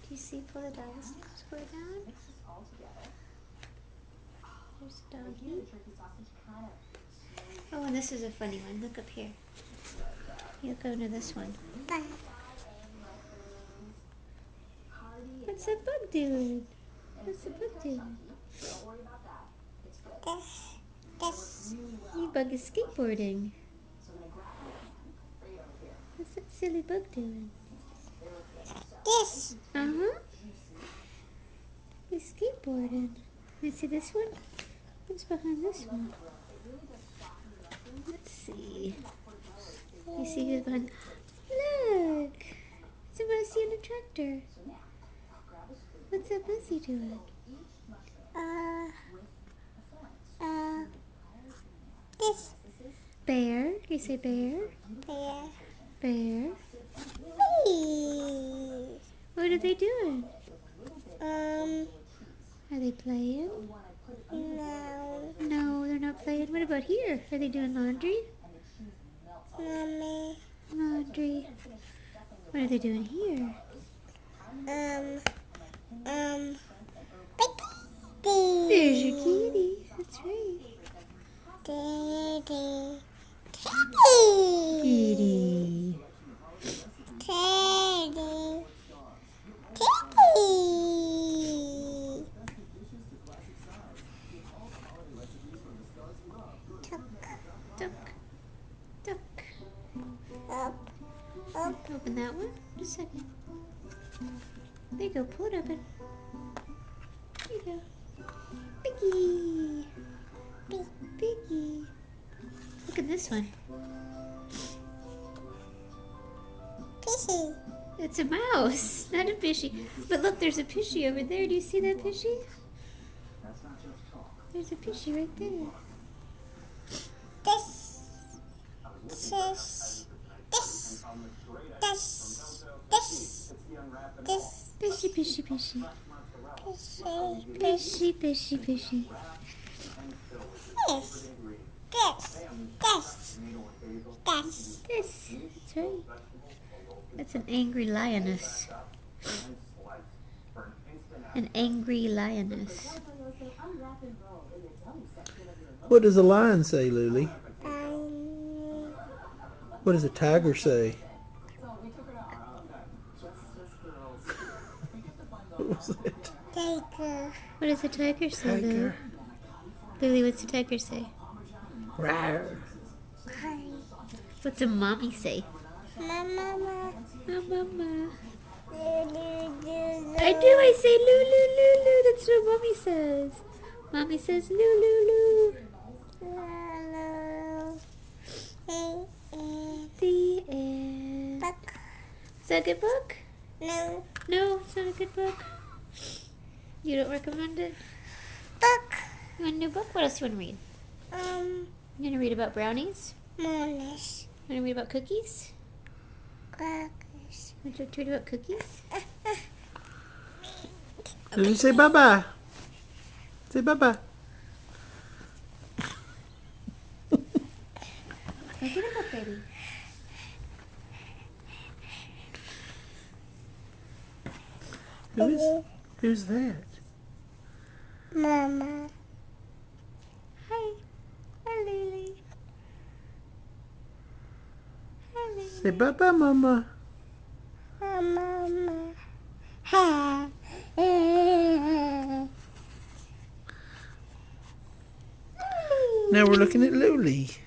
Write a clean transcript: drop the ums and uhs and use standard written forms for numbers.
you see? Pull the doggy square down. There's a doggy. Oh, and this is a funny one. Look up here. You look under this one. What's that bug doing? What's the bug doing? You bug is skateboarding. What's that silly bug doing? Uh-huh. He's skateboarding. You see this one? What's behind this one? Let's see. You see who's behind? Look! It's a mousey on a tractor. What's that mousey doing? This. Bear. You say bear? Bear. What are they doing? Are they playing? No, they're not playing. What about here? Are they doing laundry? Laundry. What are they doing here? There's your kitty. That's right. Kitty. Duck. Duck. Open that one. Just a second. There you go. Pull it open. There you go. Piggy. Piggy. Look at this one. It's a mouse, not a fishy. But look, there's a fishy over there. Do you see that fishy? There's a fishy right there. Fishy, fishy, fishy. Fishy, fishy, fishy. This. That's right. That's an angry lioness. An angry lioness. What does a lion say, Luli? What does a tiger say? What was it? What does the tiger say, Lily? Tiger. Lily, what's the tiger say? Rawr. What's a mommy say? Mama. Mama. I do. I say loo loo loo loo. That's what mommy says. Mommy says loo loo loo. The end. Book. Is that a good book? No. No, it's not a good book. You don't recommend it? Book. You want a new book? What else do you want to read? You want to read about brownies? Moonish. You want to read about cookies? Crackers. Want to read about cookies? Lily, say bye-bye. Say bye-bye. Go get a book, baby. Who's that? Mama. Hi. Hi, Lily. Hi, Lily. Say bye-bye, Mama. Mama. Now we're looking at Luli.